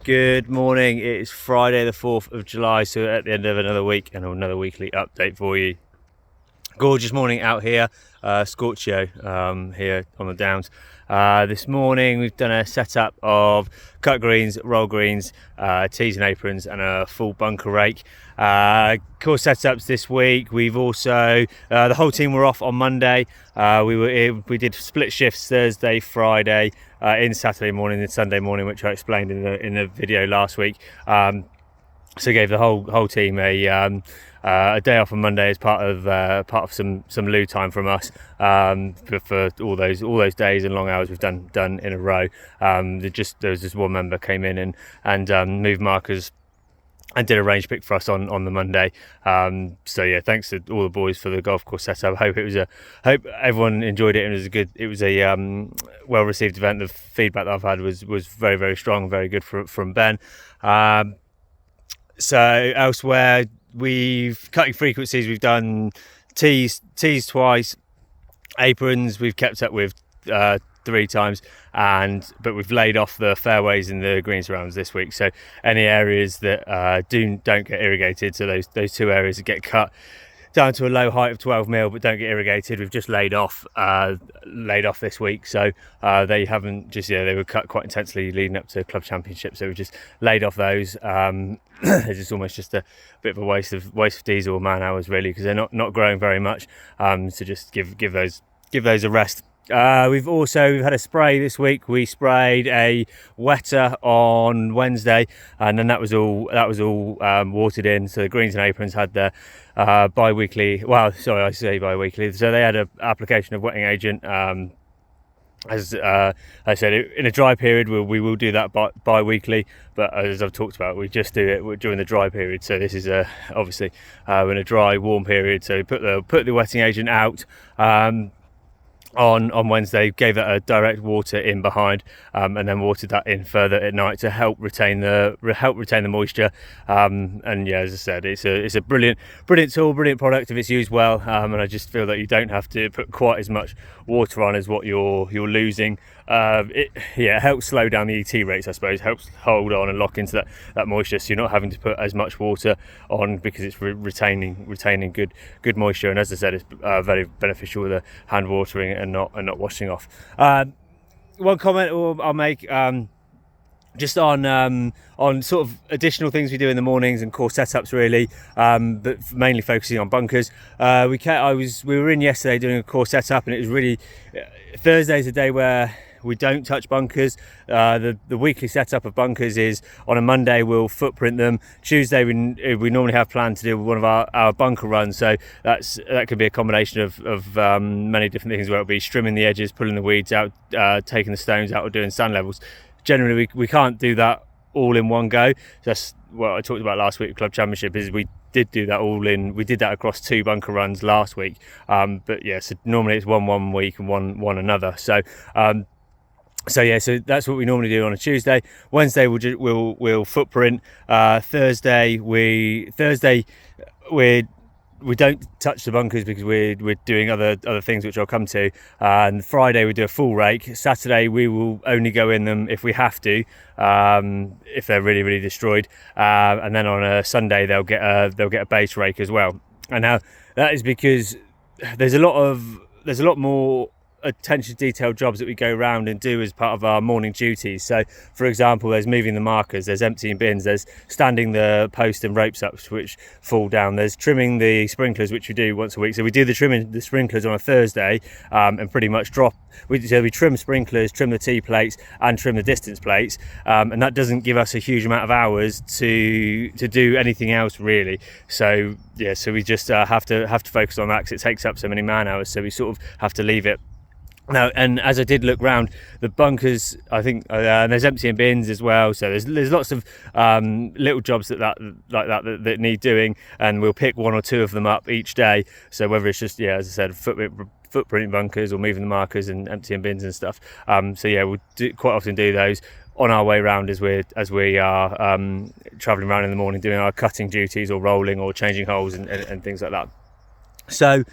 Good morning. It is Friday the 4th of July, so at the end of another week and another weekly update for you. Gorgeous morning out here, Scorchio here on the Downs. This morning we've done a setup of cut greens, roll greens, tees and aprons and a full bunker rake. Course setups this week. We've also, the whole team were off on Monday. We did split shifts Thursday, Friday, in Saturday morning and Sunday morning, which I explained in the video last week. So gave the whole team a day off on Monday as part of some loo time from us for all those days and long hours we've done in a row. There was just one member came in and moved markers and did a range pick for us on the Monday. So yeah, thanks to all the boys for the golf course setup. Hope everyone enjoyed it and it was a well received event. The feedback that I've had was very, very strong, very good from Ben. So elsewhere, we've cutting frequencies. We've done tees twice, aprons we've kept up with 3 times, but we've laid off the fairways and the greens rounds this week. So any areas that don't get irrigated, so those 2 areas that get cut down to a low height of 12 mil but don't get irrigated, we've just laid off this week. So they were cut quite intensely leading up to club championship, so we've just laid off those. It's just almost just a bit of a waste of diesel or man hours really, because they're not growing very much. So just give those a rest. We've had a spray this week. We sprayed a wetter on Wednesday, and then that was all watered in. So the greens and aprons had their bi-weekly. Well, sorry, I say bi-weekly. So they had an application of wetting agent. As I said, in a dry period, we will do that bi-weekly, but as I've talked about, we just do it during the dry period. So this is obviously in a dry, warm period. So put the wetting agent out on Wednesday, gave that a direct water in behind, and then watered that in further at night to help retain the moisture. And yeah, as I said, it's a brilliant tool, brilliant product if it's used well. And I just feel that you don't have to put quite as much water on as what you're losing. It helps slow down the ET rates, I suppose, helps hold on and lock into that moisture, so you're not having to put as much water on because it's retaining good moisture. And as I said, it's very beneficial with the hand watering and not washing off. One comment I'll make just on sort of additional things we do in the mornings and course setups really, but mainly focusing on bunkers. We were in yesterday doing a course setup, and it was really Thursday's a day where we don't touch bunkers. The weekly setup of bunkers is on a Monday we'll footprint them. Tuesday we normally have planned to do one of our bunker runs, so that could be a combination of many different things, where it'll be trimming the edges, pulling the weeds out, taking the stones out, or doing sand levels. Generally we can't do that all in one go. That's what I talked about last week at Club Championship, is we did do that we did that across 2 bunker runs last week, but yeah, so normally it's one week and one another. So so that's what we normally do on a Tuesday. Wednesday we'll footprint. Thursday we don't touch the bunkers because we're doing other things which I'll come to. And Friday we do a full rake. Saturday we will only go in them if we have to, if they're really, really destroyed. And then on a Sunday they'll get a base rake as well. And now that is because there's a lot more attention to detail jobs that we go around and do as part of our morning duties. So for example, there's moving the markers, there's emptying bins, there's standing the post and ropes up which fall down, there's trimming the sprinklers, which we do once a week. So we do the sprinklers on a Thursday, and pretty much we trim sprinklers, trim the T plates and trim the distance plates, and that doesn't give us a huge amount of hours to do anything else really. So yeah, so we just have to focus on that because it takes up so many man hours, so we sort of have to leave it. Now, and as I did look round the bunkers, I think there's emptying bins as well. So there's lots of little jobs that need doing, and we'll pick 1 or 2 of them up each day. So whether it's just, as I said, footprinting bunkers or moving the markers and emptying bins and stuff. So yeah, we'll quite often do those on our way round as we are travelling around in the morning doing our cutting duties or rolling or changing holes and things like that. So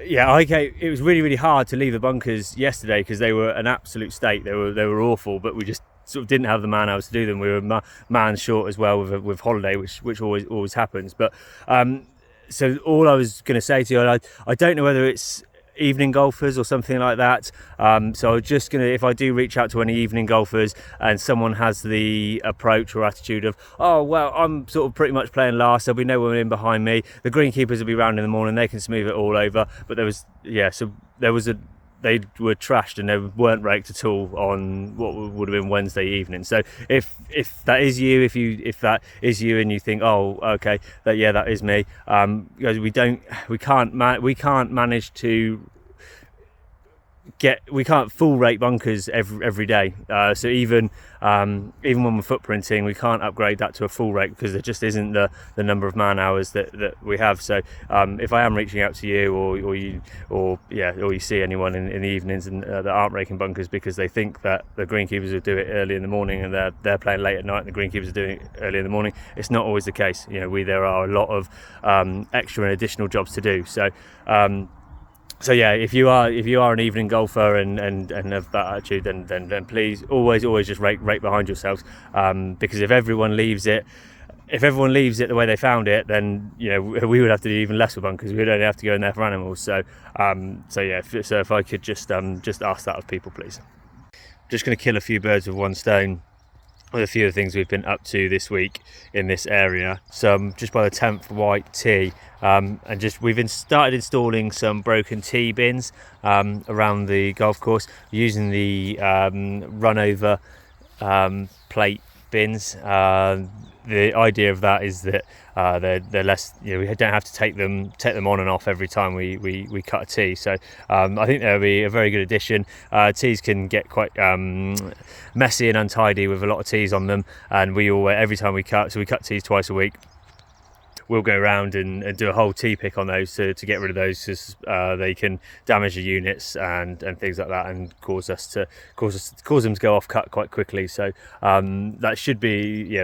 yeah, it was really, really hard to leave the bunkers yesterday because they were an absolute state. They were awful, but we just sort of didn't have the man hours to do them. We were man short as well with holiday, which always happens. But so all I was going to say to you, I don't know whether it's evening golfers or something like that, so I'm just gonna, if I do reach out to any evening golfers and someone has the approach or attitude of, oh well, I'm sort of pretty much playing last, there'll be no one in behind me, the greenkeepers will be round in the morning, they can smooth it all over. But they were trashed and they weren't raked at all on what would have been Wednesday evening. So if that is you, if that is you and you think, oh okay, that is me, because we can't manage to we can't full rake bunkers every day, so even when we're footprinting, we can't upgrade that to a full rake because there just isn't the number of man hours that we have. So if I am reaching out to you or you see anyone in the evenings and that aren't raking bunkers because they think that the greenkeepers will do it early in the morning and they're playing late at night and the greenkeepers are doing it early in the morning, it's not always the case. There are a lot of extra and additional jobs to do. So yeah, if you are an evening golfer and have that attitude, then please always just rake behind yourselves, because if everyone leaves it the way they found it, then we would have to do even less with bunkers. We would only have to go in there for animals. So if I could just ask that of people, please. Just going to kill a few birds with one stone with a few of the things we've been up to this week in this area. So just by the 10th white tee, and we've started installing some broken tee bins around the golf course using the run over plate bins. The idea of that is that they're less, we don't have to take them on and off every time we cut a tee. So I think they'll be a very good addition. Tees can get quite messy and untidy with a lot of tees on them, and every time we cut tees twice a week, we'll go around and do a whole tee pick on those to get rid of those, because they can damage the units and things like that, and cause them to go off cut quite quickly. So that should be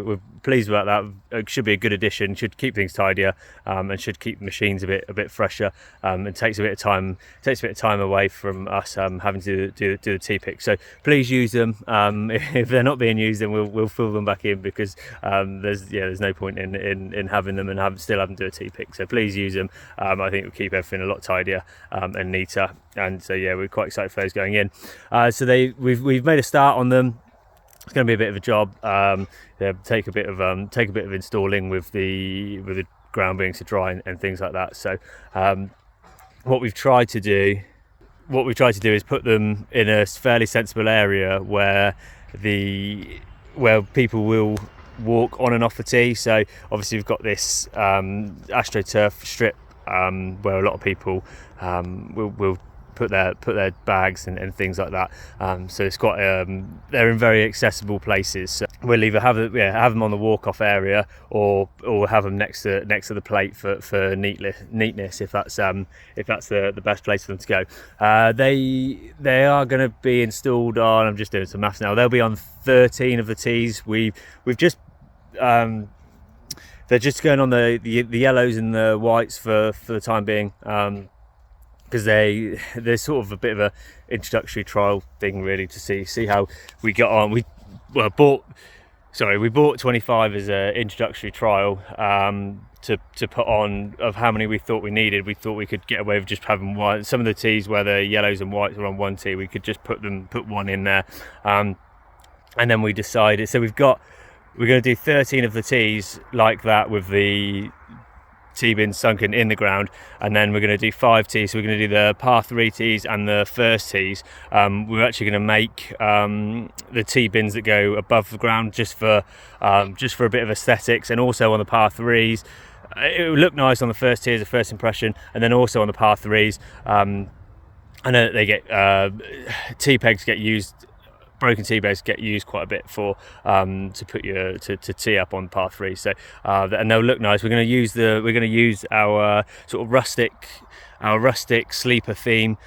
we're pleased about that. It should be a good addition, should keep things tidier, and should keep the machines a bit fresher, and takes a bit of time away from us having to do the tee pick. So please use them. If they're not being used, then we'll fill them back in, because there's no point in having them and still having to do a tee pick. So please use them. I think it'll keep everything a lot tidier and neater. And so we're quite excited for those going in. So we've made a start on them. It's going to be a bit of a job. Take a bit of installing with the ground being to dry and things like that. So what we've tried to do is put them in a fairly sensible area where people will walk on and off the tee. So obviously we've got this AstroTurf strip where a lot of people will put their bags and things like that. So it's quite they're in very accessible places. So we'll either have them on the walk-off area or have them next to the plate for neatness if that's the best place for them to go. They are going to be installed on, I'm just doing some maths now, they'll be on 13 of the tees. We've just they're just going on the yellows and the whites for the time being, because they're sort of a bit of a introductory trial thing, really, to see how we got on. We bought 25 as an introductory trial to put on of how many we thought we needed. We thought we could get away with just having one. Some of the tees where the yellows and whites are on one tee, we could just put one in there, and then we decided. So we're going to do 13 of the tees like that with the tee bins sunken in the ground, and then we're going to do 5 tees. So we're going to do the par 3 tees and the first tees. We're actually going to make the tee bins that go above the ground just for a bit of aesthetics, and also on the par 3s. It would look nice on the first tee as a first impression, and then also on the par 3s. I know that they get tee pegs get used. Broken tee bags get used quite a bit for to put to tee up on par 3. So and they'll look nice. We're going to use our sort of rustic sleeper theme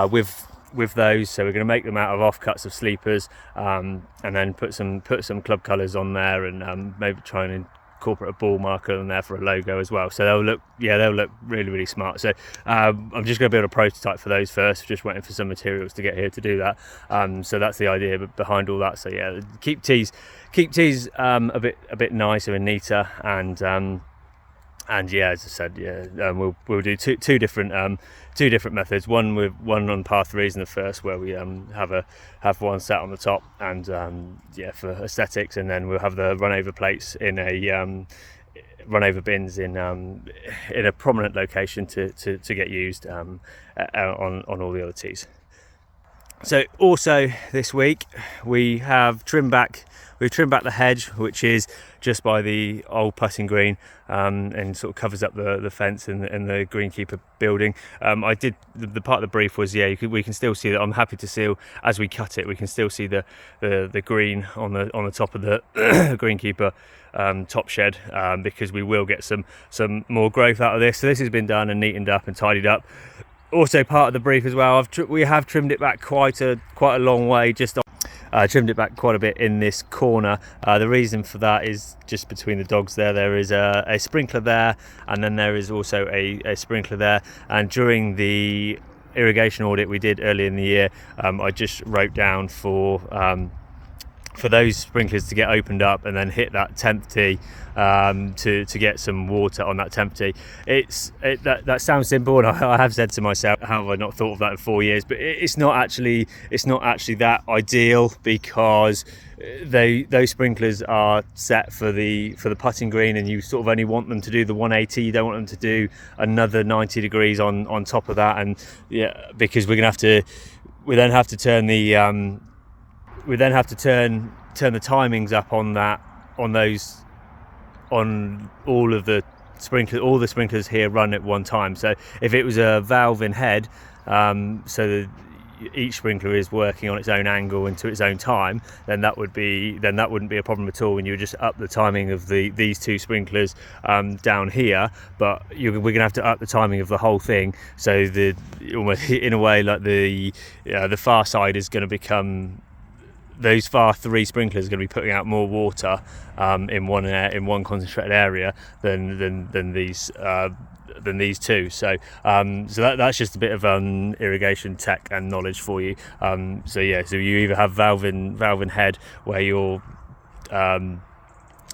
with those. So we're going to make them out of offcuts of sleepers, and then put some club colours on there, and maybe try and corporate ball marker on there for a logo as well. So they'll look really, really smart. So I'm just going to build a prototype for those first. Just waiting for some materials to get here to do that. So that's the idea behind all that. So yeah, keep tees a bit nicer and neater, and yeah, as I said, we'll do two different methods. One on par threes in the first, where we have one set on the top, and for aesthetics, and then we'll have the run over plates in a run over bins in a prominent location to get used on all the other tees. So also this week we've trimmed back the hedge, which is just by the old putting green, and sort of covers up the fence and the greenkeeper building. I did the part of the brief was we can still see that. I'm happy to see as we cut it, we can still see the green on the top of the greenkeeper top shed, because we will get some more growth out of this. So this has been done and neatened up and tidied up. Also part of the brief as well, we have trimmed it back quite a long way, trimmed it back quite a bit in this corner. The reason for that is just between the dogs there is a sprinkler there, and then there is also a sprinkler there. And during the irrigation audit we did earlier in the year, I just wrote down for those sprinklers to get opened up and then hit that 10th tee, to get some water on that 10th tee. That sounds simple, and I have said to myself, how have I not thought of that in 4 years? But it's not actually that ideal, because those sprinklers are set for the putting green, and you sort of only want them to do the 180. You don't want them to do another 90 degrees on top of that, and because we then have to turn the timings up on all of the sprinklers. All the sprinklers here run at one time. So if it was a valve in head, so each sprinkler is working on its own angle and to its own time, then that wouldn't be a problem at all when you just up the timing of these two sprinklers down here. But we're going to have to up the timing of the whole thing, so almost in a way, like the far side is going to become, those far three sprinklers are going to be putting out more water in one concentrated area than these two. So that's just a bit of irrigation tech and knowledge for you. So you either have valve in head, where you're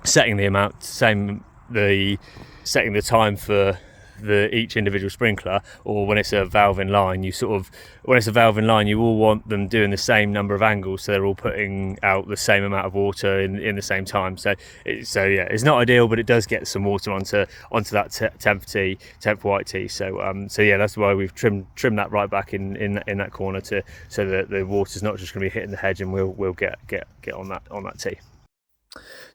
setting the time for each individual sprinkler, or when it's a valve in line, you all want them doing the same number of angles, so they're all putting out the same amount of water in the same time. So it's not ideal, but it does get some water onto that 10th white tee. So that's why we've trimmed that right back in that corner, so that the water's not just going to be hitting the hedge, and we'll get on that tee.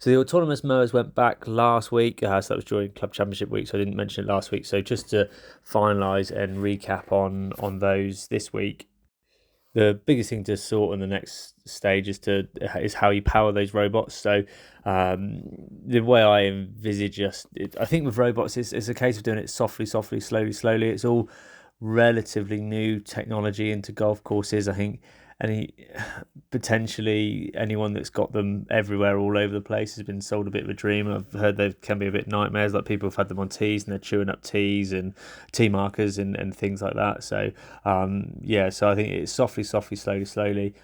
So the autonomous mowers went back last week, so that was during Club Championship week, so I didn't mention it last week. So just to finalise and recap on those this week, the biggest thing to sort in the next stage is how you power those robots. So the way I envisage I think with robots, it's a case of doing it softly, slowly. It's all relatively new technology into golf courses. I think anyone that's got them everywhere, all over the place, has been sold a bit of a dream. I've heard they can be a bit nightmares, like people have had them on tees and they're chewing up tees and tee markers and things like that. So so I think it's softly, slowly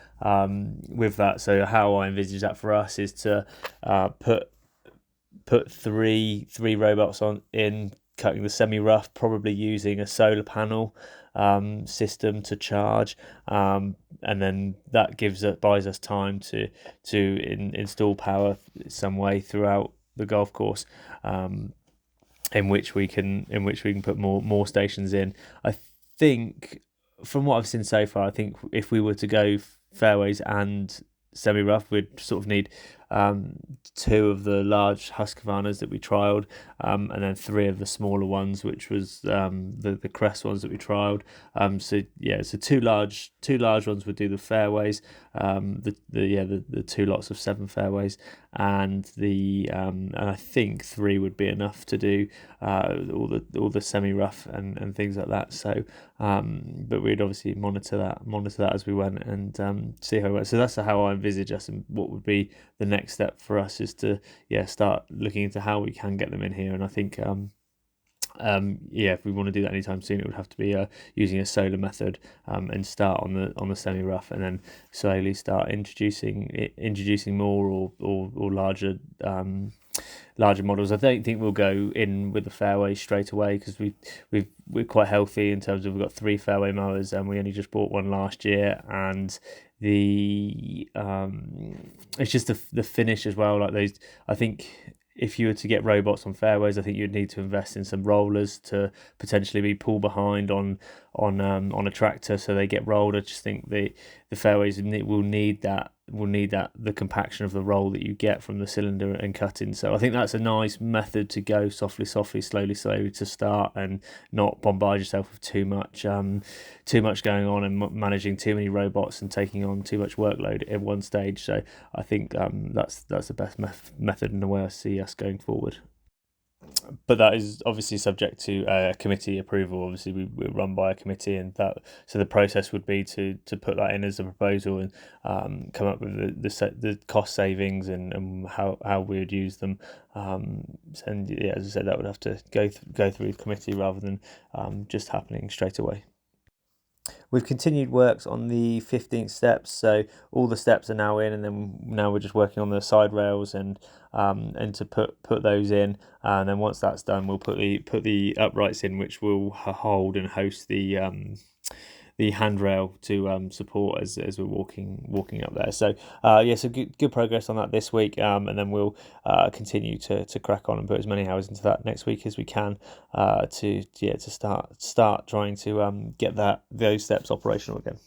with that. So how I envisage that for us is to put three robots in cutting the semi-rough, probably using a solar panel system to charge, and then that buys us time to install power some way throughout the golf course, in which we can put more stations in. I think from what I've seen so far, I think if we were to go fairways and semi-rough, we'd sort of need two of the large Husqvarnas that we trialled, and then three of the smaller ones, which was the Crest ones that we trialled. So two large ones would do the fairways, the two lots of 7 fairways, and and I think 3 would be enough to do all the semi-rough and things like that. So but we'd obviously monitor that as we went, and see how it went. So that's how I envisage us and what would be the next next step for us is to start looking into how we can get them in here. And I think if we want to do that anytime soon, it would have to be using a solar method, and start on the semi rough, and then slowly start introducing more or larger models. I don't think we'll go in with the fairway straight away, because we're quite healthy in terms of we've got 3 fairway mowers, and we only just bought one last year, and the it's just the finish as well. Like those, I think if you were to get robots on fairways, I think you'd need to invest in some rollers to potentially be pull behind on a tractor, so they get rolled. I just think the fairways will need that the compaction of the roll that you get from the cylinder and cutting. So I think that's a nice method to go softly, slowly to start, and not bombard yourself with too much going on and managing too many robots and taking on too much workload at one stage. So I think that's the best method and the way I see us going forward. But that is obviously subject to committee approval. Obviously, we're run by a committee, and so the process would be to put that in as a proposal and come up with the cost savings and how we would use them. And as I said, that would have to go through the committee rather than just happening straight away. We've continued works on the 15th steps, so all the steps are now in, and then now we're just working on the side rails and to put those in, and then once that's done, we'll put the uprights in, which will hold and host the handrail to support as we're walking up there. So so good progress on that this week, and then we'll continue to crack on and put as many hours into that next week as we can to start trying to get those steps operational again.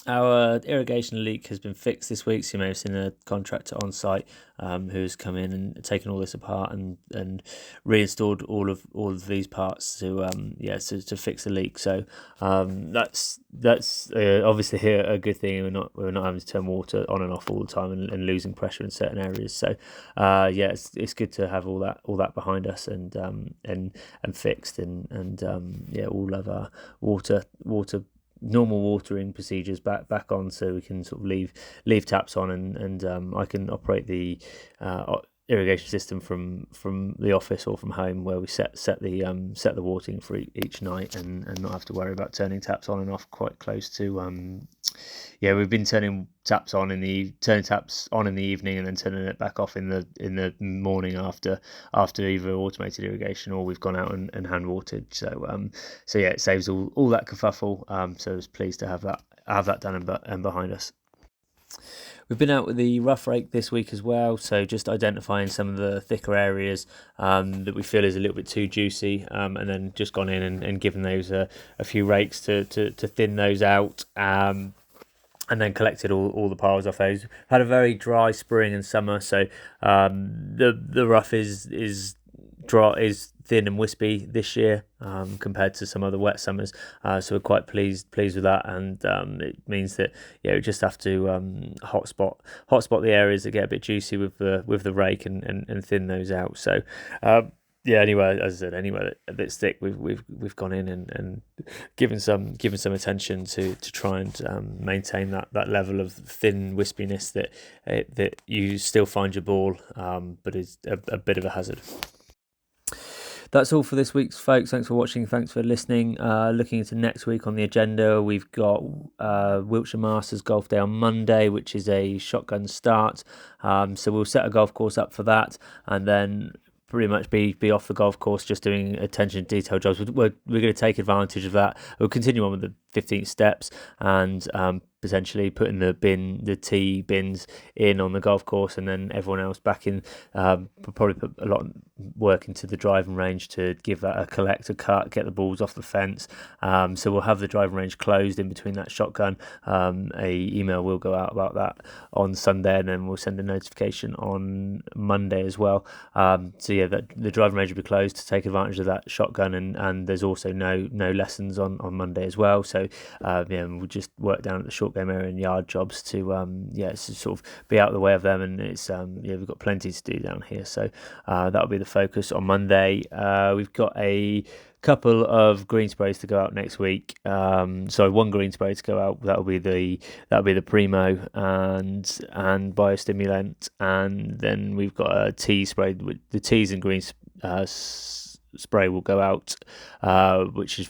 Our irrigation leak has been fixed this week, so you may have seen a contractor on site who's come in and taken all this apart and reinstalled all of these parts to fix the leak. So that's obviously here a good thing. We're not having to turn water on and off all the time and losing pressure in certain areas. So it's good to have all that behind us and fixed and all of our water normal watering procedures back on, so we can sort of leave taps on and I can operate the irrigation system from the office or from home, where we set the watering for each night and not have to worry about turning taps on and off quite close to we've been turning taps on in the evening and then turning it back off in the morning after either automated irrigation or we've gone out and hand watered. So it saves all that kerfuffle. So I was pleased to have that done and behind us. We've been out with the rough rake this week as well, so just identifying some of the thicker areas that we feel is a little bit too juicy, and then just gone in and given those a few rakes to thin those out, and then collected all the piles off those. Had a very dry spring and summer, so the rough is thin and wispy this year compared to some other wet summers, so we're quite pleased with that, and it means that we just have to hotspot the areas that get a bit juicy with the rake and thin those out. So anyway, as I said, anyway that's thick, we've gone in and given some attention to try and maintain that level of thin wispiness that you still find your ball, but is a bit of a hazard. That's all for this week, folks. Thanks for watching. Thanks for listening. Looking into next week on the agenda, we've got Wiltshire Masters Golf Day on Monday, which is a shotgun start. So we'll set a golf course up for that, and then pretty much be off the golf course just doing attention to detail jobs. We're going to take advantage of that. We'll continue on with the 15 steps and potentially putting the tee bins in on the golf course, and then everyone else back in. Probably put a lot of work into the driving range to give that a collector cut, get the balls off the fence. So we'll have the driving range closed in between that shotgun. A email will go out about that on Sunday, and then we'll send a notification on Monday as well. That the driving range will be closed to take advantage of that shotgun, and there's also no lessons on Monday as well. So So we'll just work down at the short game area and yard jobs to sort of be out of the way of them, and it's we've got plenty to do down here. So that'll be the focus on Monday. We've got a couple of green sprays to go out next week. One green spray to go out. That'll be the Primo and biostimulant, and then we've got a tea spray. The teas and greens spray will go out, which is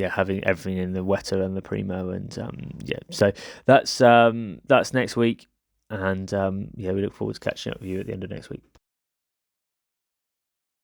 having everything in the Weta and the Primo, and so that's next week, and we look forward to catching up with you at the end of next week.